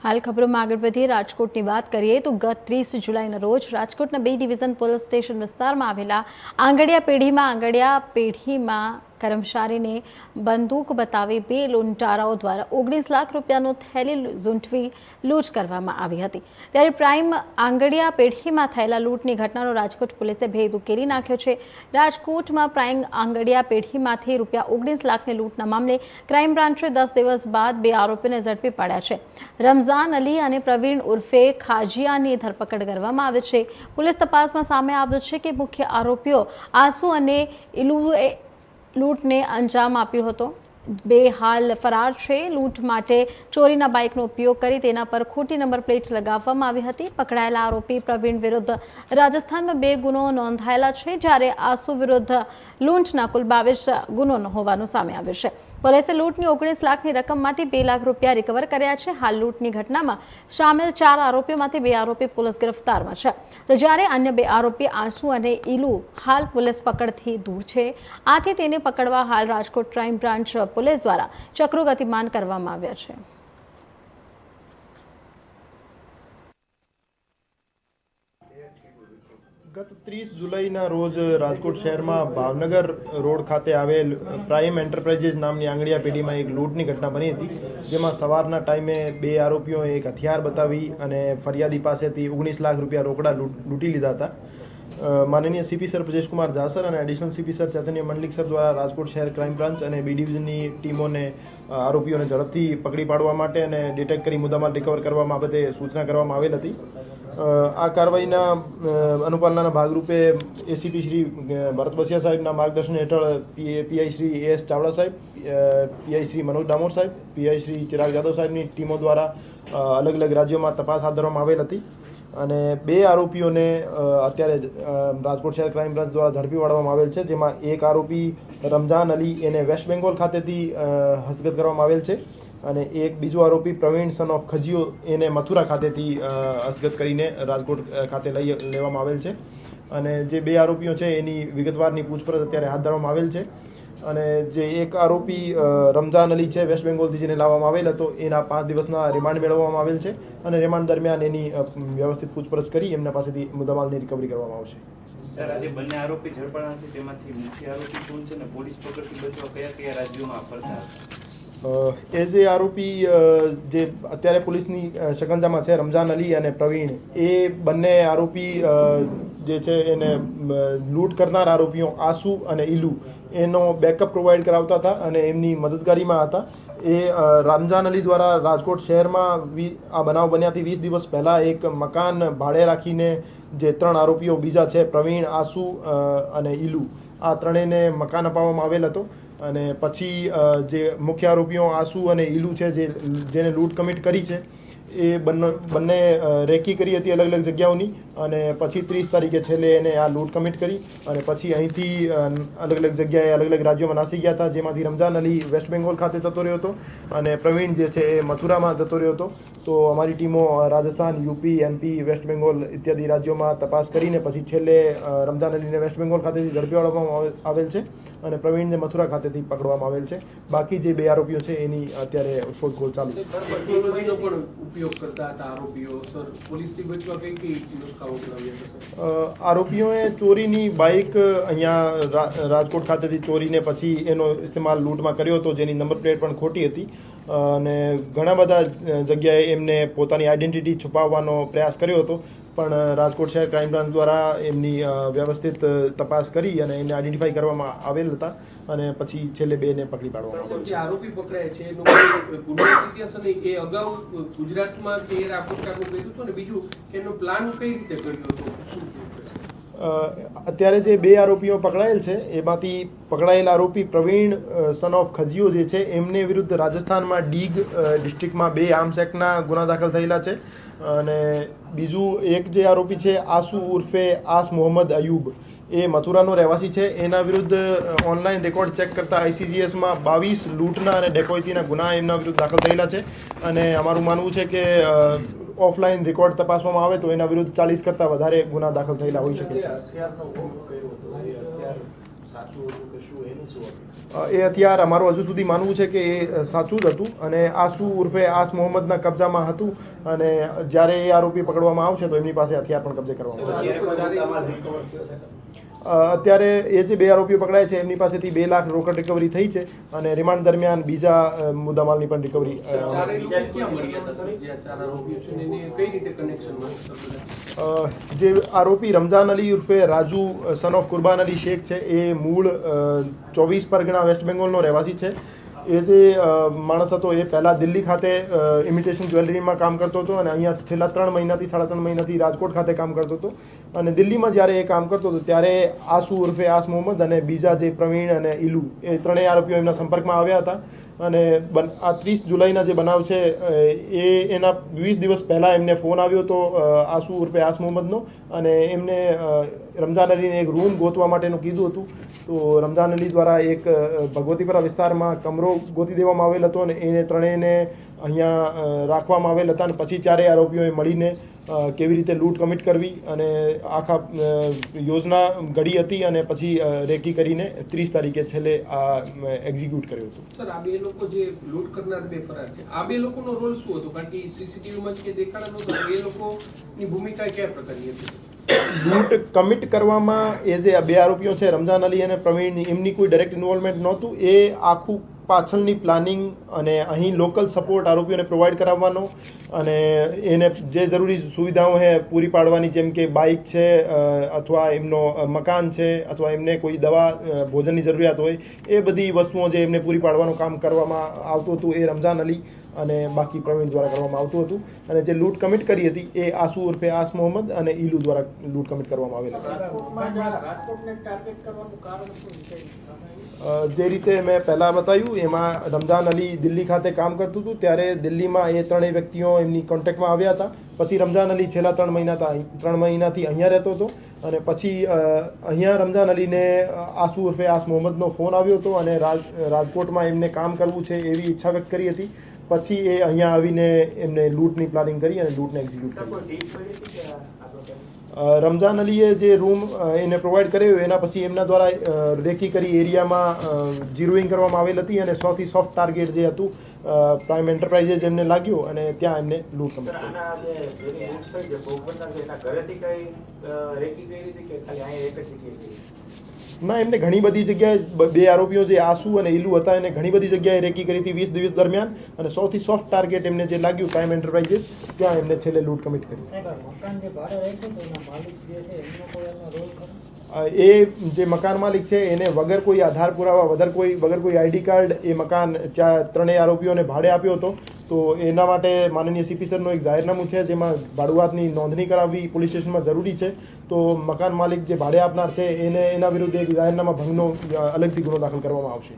હાલ ખબરોમાં આગળ વધીએ રાજકોટની વાત કરીએ તો ગત 30 જુલાઈના રોજ રાજકોટના 2 ડિવિઝન પોલીસ સ્ટેશન વિસ્તારમાં આવેલા આંગડિયા પેઢીમાં કર્મચારીને બંદૂક બતાવી 2 લૂંટારાઓ દ્વારા 19 લાખ રૂપિયાનું થેલી ઝૂંટવી લૂંટ કરવામાં આવી હતી। ત્યારે પ્રાઇમ આંગડિયા પેઢીમાં થયેલા લૂંટની ઘટનાનો રાજકોટ પોલીસે ભેદ ઉકેલી નાખ્યો છે। રાજકોટમાં પ્રાઇમ આંગડિયા પેઢીમાંથી ₹19 લાખની લૂંટના મામલે ક્રાઇમ બ્રાન્ચે 10 દિવસ બાદ 2 આરોપીને ઝડપી પાડ્યા છે। રમઝાન અલી અને પ્રવીણ ઉર્ફે ખાજિયાની ધરપકડ કરવામાં આવી છે। પોલીસ તપાસમાં સામે આવ્યું છે કે મુખ્ય આરોપીઓ આસુ અને ઇલુએ લૂંટને અંજામ આપ્યો હતો। 2 હાલ ફરાર છે। લૂંટ માટે ચોરીના બાઇકનો ઉપયોગ કરી તેના પર ખોટી નંબર પ્લેટ લગાવવામાં આવી હતી। પકડાયેલા આરોપી પ્રવીણ વિરુદ્ધ રાજસ્થાનમાં 2 ગુનો નોંધાયેલા છે, જ્યારે આસુ વિરુદ્ધ લૂંટના કુલ 22 ગુનો હોવાનું સામે આવ્યું છે। પોલીસે લૂંટની 19 લાખની રકમમાંથી 2 લાખ રૂપિયા રિકવર કર્યા છે। હાલ લૂંટની ઘટનામાં સામેલ 4 આરોપીઓમાંથી 2 આરોપી પોલીસ ગિરફ્તારમાં છે, તો જ્યારે અન્ય 2 આરોપી આસુ અને ઇલુ હાલ પોલીસ પકડથી દૂર છે। આથી તેને પકડવા હાલ રાજકોટ ક્રાઇમ બ્રાન્ચ પોલીસ દ્વારા ચક્રો ગતિમાન કરવામાં આવ્યા છે। ગત 30 જુલાઈના રોજ રાજકોટ શહેરમાં ભાવનગર રોડ ખાતે આવેલ પ્રાઇમ એન્ટરપ્રાઇઝીસ નામની આંગડિયા પેઢીમાં એક લૂંટની ઘટના બની હતી, જેમાં સવારના ટાઈમે 2 આરોપીઓએ એક હથિયાર બતાવી અને ફરિયાદી પાસેથી 19 લાખ રૂપિયા રોકડા લૂંટી લીધા હતા। માનનીય સીપી સર બ્રજેશકુમાર જાસર અને એડિશનલ સીપી સર ચૈતન્ય મંડલિક સર દ્વારા રાજકોટ શહેર ક્રાઇમ બ્રાન્ચ અને બી ડિવિઝનની ટીમોને આરોપીઓને ઝડપથી પકડી પાડવા માટે અને ડિટેક્ટ કરી મુદ્દામાલ રિકવર કરવા બાબતે સૂચના કરવામાં આવેલ હતી। આ કાર્યવાહીના અનુપાલનના ભાગરૂપે એસીપી શ્રી ભરત બસિયા સાહેબના માર્ગદર્શન હેઠળ પીઆઈ શ્રી એસ ચાવડા સાહેબ, પીઆઈ શ્રી મનોજ ડામોર સાહેબ, પીઆઈ શ્રી ચિરાગ યાદવ સાહેબની ટીમો દ્વારા અલગ અલગ રાજ્યોમાં તપાસ હાથ ધરવામાં આવેલ હતી અને 2 આરોપીઓને અત્યારે રાજકોટ શહેર ક્રાઇમ બ્રાન્ચ દ્વારા ઝડપી પાડવામાં આવેલ છે, જેમાં એક આરોપી રમઝાન અલી એને વેસ્ટ બેંગોલ ખાતેથી હસ્તગત કરવામાં આવેલ છે અને એક બીજો આરોપી પ્રવીણ સન ઓફ ખજીયો એને મથુરા ખાતેથી હસ્તગત કરીને રાજકોટ ખાતે લેવામાં આવેલ છે અને જે 2 આરોપીઓ છે એની વિગતવારની પૂછપરછ અત્યારે હાથ ધરવામાં આવેલ છે અને જે એક આરોપી રમઝાન અલી છે વેસ્ટ બેંગોલથી જેને લાવવામાં આવેલ હતો એના 5 દિવસના રિમાન્ડ મેળવવામાં આવેલ છે અને રિમાન્ડ દરમિયાન એની વ્યવસ્થિત પૂછપરછ કરી એમના પાસેથી મુદ્દામાલની રિકવરી કરવામાં આવશે। સર, આજે બંને આરોપી ઝડપાણા છે, તેમાંથી મુખ્ય આરોપી કોણ છે અને પોલીસ પકડથી બચવા કયા રાજ્યોમાં ફરતા હતા? એઝ એ આરોપી જે અત્યારે પોલીસની શકંજામાં છે રમઝાન અલી અને પ્રવીણ, એ બંને આરોપી જે છે એને લૂંટ કરનાર આરોપીઓ આસુ અને ઇલુ એનો બેકઅપ પ્રોવાઈડ કરાવતા હતા અને એમની મદદગારીમાં હતા। એ રમઝાન અલી દ્વારા રાજકોટ શહેરમાં આ બનાવ બન્યાથી 20 દિવસ પહેલાં એક મકાન ભાડે રાખીને જે 3 આરોપીઓ બીજા છે પ્રવીણ, આસુ અને ઇલુ, આ ત્રણેયને મકાન અપાવવામાં આવેલ હતો અને પછી જે મુખ્ય આરોપીઓ આસુ અને ઇલુ છે જેને લૂંટ કમિટ કરી છે એ બંને રેકી કરી હતી અલગ અલગ જગ્યાઓની અને પછી 30 તારીખે છેલ્લે એને આ લૂંટ કમિટ કરી અને પછી અહીંથી અલગ અલગ જગ્યાએ અલગ અલગ રાજ્યોમાં નાસી ગયા હતા, જેમાંથી રમઝાન અલી વેસ્ટ બેંગોલ ખાતે જતો રહ્યો હતો અને પ્રવીણ જે છે એ મથુરામાં જતો રહ્યો હતો। તો અમારી ટીમો Rajasthan, UP, MP, West Bengal ઇત્યાદિ રાજ્યોમાં તપાસ કરીને પછી છેલ્લે રમઝાન અલીને વેસ્ટ બેંગોલ ખાતેથી ઝડપી પાડવામાં આવેલ છે અને પ્રવીણને મથુરા ખાતેથી પકડવામાં આવેલ છે। બાકી જે 2 આરોપીઓ છે એની અત્યારે શોધખોળ ચાલુ છે। આરોપીઓએ ચોરીની બાઇક અહીંયા રાજકોટ ખાતેથી ચોરીને પછી એનો ઇસ્તેમાલ લૂંટમાં કર્યો હતો, જેની નંબર પ્લેટ પણ ખોટી હતી અને ઘણા બધા જગ્યાએ એમને પોતાની આઈડેન્ટિટી છુપાવવાનો પ્રયાસ કર્યો હતો, પણ રાજકોટ શહેર ક્રાઇમ બ્રાન્ચ દ્વારા એમની વ્યવસ્થિત તપાસ કરી અને એને આઈડેન્ટિફાઈ કરવામાં આવેલ હતા અને પછી છેલ્લે 2ને પકડી પાડવામાં આવ્યા। જે આરોપી પકડાય છે એનો ગુનાહિત ઇતિહાસ અને એ અગાઉ ગુજરાતમાં કે રાજકોટ કામ કર્યું હતું ને બીજું એનો પ્લાન કઈ રીતે કર્યો હતો? અત્યારે જે 2 આરોપીઓ પકડાયેલ છે એમાંથી પકડાયેલ આરોપી પ્રવીણ સન ઓફ ખજીયો જે છે એમને વિરુદ્ધ રાજસ્થાનમાં ડીગ ડિસ્ટ્રિક્ટમાં 2 આર્મ્સ એક્ટના ગુના દાખલ થયેલા છે અને બીજું એક જે આરોપી છે આસુ ઉર્ફે આસ મોહમ્મદ અયુબ, એ મથુરાનો રહેવાસી છે, એના વિરુદ્ધ ઓનલાઈન રેકોર્ડ ચેક કરતા આઈસીજીએસમાં 22 લૂંટના અને ડેકોઇટીના ગુના એમના વિરુદ્ધ દાખલ થયેલા છે અને અમારું માનવું છે કે ઓફલાઈન રેકોર્ડ તપાસવામાં આવે તો એના વિરુદ્ધ 40 કરતાં વધારે ગુના દાખલ થયેલા હોઈ શકે છે। સાચું હતું કે શું એની શું હતી? એ હથિયાર અમારું હજુ સુધી માનવું છે કે એ સાચું જ હતું અને આસુ ઉર્ફે આસ મોહમ્મદના કબજામાં હતું અને જ્યારે એ આરોપી પકડવામાં આવશે તો એમની પાસે હથિયાર પણ કબજે કરવામાં આવશે. અત્યારે કોઈ મુદ્દામાલ રિકવર થયો છે? અત્યારે એ જે 2 આરોપીઓ પકડાયા છે એમની પાસેથી 2 લાખ રોકડ રિકવરી થઈ છે અને રિમાન્ડ દરમિયાન બીજા મુદ્દામાલની પણ રિકવરી. ચારે લોકો ક્યાં મળ્યા હતા સર? જે આ 4 આરોપીઓ છે ને એને કઈ રીતે કનેક્શન મળ્યું? જે આરોપી રમઝાન અલી ઉર્ફે રાજુ સન ઓફ કુરબાન અલી શેખ છે એ મૂળ 24 પરગણા વેસ્ટ બેંગોલનો રહેવાસી છે. એ જે માણસ હતો એ પહેલાં દિલ્હી ખાતે ઇમિટેશન જ્વેલરીમાં કામ કરતો હતો અને અહીંયા છેલ્લા 3 મહિનાથી 3.5 મહિનાથી રાજકોટ ખાતે કામ કરતો હતો અને દિલ્હીમાં જ્યારે એ કામ કરતો હતો ત્યારે આસુ ઉર્ફે આસ મોહમ્મદ અને બીજા જે પ્રવીણ અને ઇલુ એ 3 આરોપીઓ એમના સંપર્કમાં આવ્યા હતા અને આ 30 જુલાઈના જે બનાવ છે એ એના 20 દિવસ પહેલાં એમને ફોન આવ્યો હતો આસુ ઉર્ફે આસ મોહમ્મદનો અને એમને રમઝાન અલીને એક રૂમ ગોતવા માટેનું કીધું હતું. તો રમઝાન અલી દ્વારા એક ભગવતીપરા વિસ્તારમાં કમરો ગોતી દેવામાં આવેલ હતો અને એને ત્રણેયને અહીંયા રાખવામાં આવેલ હતા અને પછી 4 આરોપીઓએ મળીને કેવી રીતે લૂંટ કમિટ કરવી અને આખા યોજના ઘડી હતી અને પછી રેકી કરીને 30 તારીખે છેલ્લે આ એક્ઝિક્યુટ કર્યો હતો. સર આ 2 લોકો જે લૂંટ કરનાર 2 ફરાર છે આ 2 લોકોનો રોલ શું હતો? કારણ કે સીસીટીવીમાં જે દેખાડા નહોતો એ લોકોની ભૂમિકા કયા પ્રકારની હતી? લૂંટ કમિટ કરવામાં એ જે 2 આરોપીઓ છે રમઝાન અલી અને પ્રવીણ એમની કોઈ ડાયરેક્ટ ઇન્વોલ્વમેન્ટ નહોતું. એ આખું પાછળની પ્લાનિંગ અને અહીં લોકલ સપોર્ટ આરોપીઓને પ્રોવાઈડ કરાવવાનો અને એને જે જરૂરી સુવિધાઓ છે પૂરી પાડવાની જેમ કે બાઇક છે અથવા એમનો મકાન છે અથવા એમને કોઈ દવા ભોજનની જરૂરિયાત હોય એ બધી વસ્તુઓ જે એમને પૂરી પાડવાનું કામ કરવામાં આવતું હતું એ રમઝાન અલી અને બાકી પ્રવીણ દ્વારા કરવામાં આવતું હતું અને જે લૂંટ કમિટ કરી હતી એ આસુ ઉર્ફે આસ મોહમ્મદ અને ઇલુ દ્વારા લૂંટ કમિટ કરવામાં આવેલ હતી. જે રીતે મેં પહેલાં બતાવ્યું એમાં રમઝાન અલી દિલ્હી ખાતે કામ કરતું હતું ત્યારે દિલ્હીમાં એ 3 વ્યક્તિઓ એમની કોન્ટેક્ટમાં આવ્યા હતા. પછી રમઝાન અલી છેલ્લા 3 મહિનાથી અહીંયા રહેતો હતો અને પછી અહીંયા રમઝાન અલીને આસુ ઉર્ફે આસ મોહમ્મદનો ફોન આવ્યો હતો અને રાજકોટમાં એમને કામ કરવું છે એવી ઈચ્છા વ્યક્ત કરી હતી. પછી એ અહીંયા આવીને એમને લૂંટની પ્લાનિંગ કરી અને લૂંટને એક્ઝિક્યુટ કરી. રમઝાન અલીએ જે રૂમ એને પ્રોવાઈડ કર્યો એના પછી એમના દ્વારા રેકી કરી એરિયામાં ઝીરોઈંગ કરવામાં આવેલ હતી અને સૌથી સોફ્ટ ટાર્ગેટ જે હતું પ્રાઇમ એન્ટરપ્રાઇઝે જેમને લાગ્યો અને ત્યાં એમને લૂંટ કરી. ના, એમને ઘણી બધી જગ્યાએ 2 આરોપીઓ જે આસુ અને ઇલુ હતા એને ઘણી બધી જગ્યાએ રેકી કરી હતી 20 દિવસ દરમિયાન અને સૌથી સોફ્ટ ટાર્ગેટ એમને જે લાગ્યું પ્રાઇમ એન્ટરપ્રાઇઝે ત્યાં એમને છેલ્લે લૂંટ કમિટ કરી. એ જે મકાન માલિક છે એને વગર કોઈ આધાર પુરાવા વગર કોઈ આઈડી કાર્ડ એ મકાન 3 આરોપીઓને ભાડે આપ્યો હતો. તો એના માટે માનનીય સીપી સરનો એક જાહેરનામું છે જેમાં ભાડુઆતની નોંધણી કરાવવી પોલીસ સ્ટેશનમાં જરૂરી છે. તો મકાન માલિક જે ભાડે આપનાર છે એના વિરુદ્ધ એક જાહેરનામા ભંગનો અલગથી ગુનો દાખલ કરવામાં આવશે.